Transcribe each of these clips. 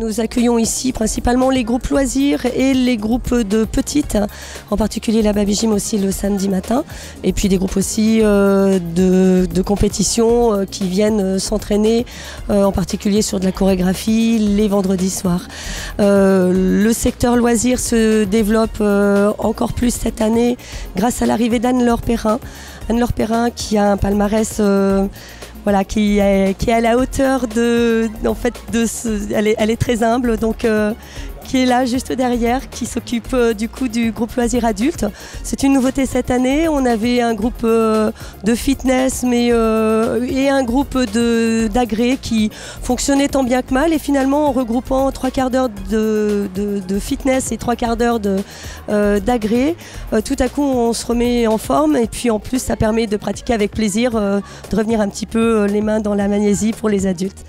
nous accueillons ici principalement les groupes loisirs et les groupes de petites, en particulier la Baby Gym aussi le samedi matin, et puis des groupes aussi de compétition qui viennent s'entraîner, en particulier sur de la chorégraphie les vendredis soirs. Le secteur loisirs se développe encore plus cette année grâce à l'arrivée d'Anne-Laure Perrin. Anne-Laure Perrin qui a un palmarès voilà, qui est à la hauteur elle est très humble, donc qui est là juste derrière, qui s'occupe du coup du groupe loisirs adultes. C'est une nouveauté cette année. On avait un groupe de fitness et un groupe d'agré qui fonctionnait tant bien que mal, et finalement en regroupant 3/4 d'heure de fitness et 3/4 d'heure d'agré, tout à coup on se remet en forme, et puis en plus ça permet de pratiquer avec plaisir, de revenir un petit peu les mains dans la magnésie pour les adultes.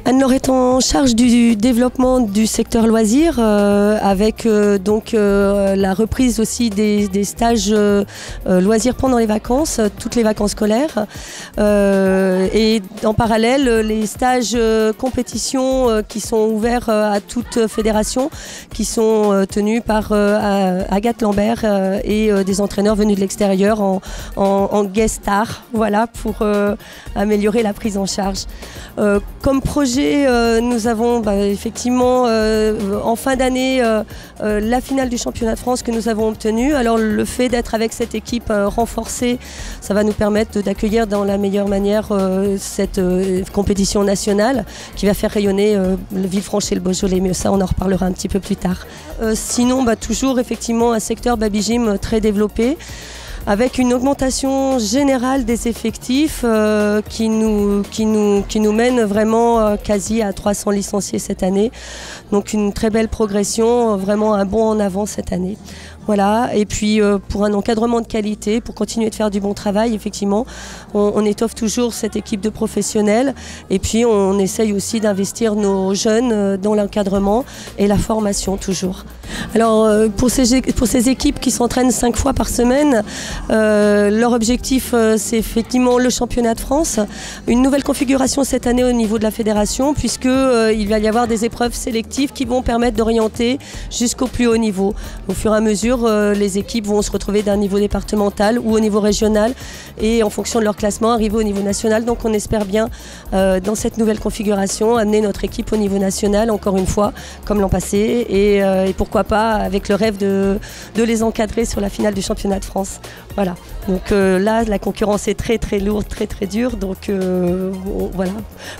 Anne-Laure est en charge du développement du secteur loisirs avec la reprise aussi des stages loisirs pendant les vacances, toutes les vacances scolaires, et en parallèle les stages compétition qui sont ouverts à toute fédération, qui sont tenus par Agathe Lambert et des entraîneurs venus de l'extérieur en guest star, voilà, pour améliorer la prise en charge. Comme projet, nous avons effectivement en fin d'année la finale du championnat de France que nous avons obtenue. Alors le fait d'être avec cette équipe renforcée, ça va nous permettre d'accueillir dans la meilleure manière cette compétition nationale qui va faire rayonner le Villefranche et le Beaujolais, mais ça on en reparlera un petit peu plus tard. Sinon toujours effectivement un secteur Baby Gym très développé, avec une augmentation générale des effectifs qui nous mène vraiment quasi à 300 licenciés cette année. Donc une très belle progression, vraiment un bond en avant cette année. Voilà. Et puis pour un encadrement de qualité, pour continuer de faire du bon travail, effectivement, on étoffe toujours cette équipe de professionnels, et puis on essaye aussi d'investir nos jeunes dans l'encadrement et la formation toujours. Alors pour ces équipes qui s'entraînent 5 fois par semaine, leur objectif c'est effectivement le championnat de France, une nouvelle configuration cette année au niveau de la fédération, puisque il va y avoir des épreuves sélectives qui vont permettre d'orienter jusqu'au plus haut niveau. Au fur et à mesure, les équipes vont se retrouver d'un niveau départemental ou au niveau régional, et en fonction de leur classement arriver au niveau national. Donc on espère bien dans cette nouvelle configuration amener notre équipe au niveau national encore une fois comme l'an passé, et pourquoi pas avec le rêve de les encadrer sur la finale du championnat de France. Voilà. Donc là la concurrence est très très lourde, très très dure, donc voilà.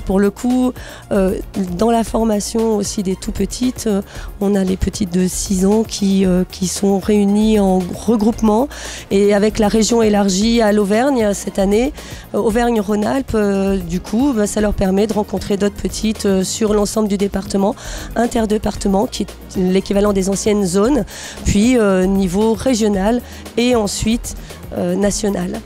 Pour le coup, dans la formation aussi des tout petites, on a les petites de 6 ans qui sont réunies en regroupement, et avec la région élargie à l'Auvergne cette année, Auvergne-Rhône-Alpes, du coup ça leur permet de rencontrer d'autres petites sur l'ensemble du département, interdépartement qui est l'équivalent des anciennes zones, puis niveau régional et ensuite national.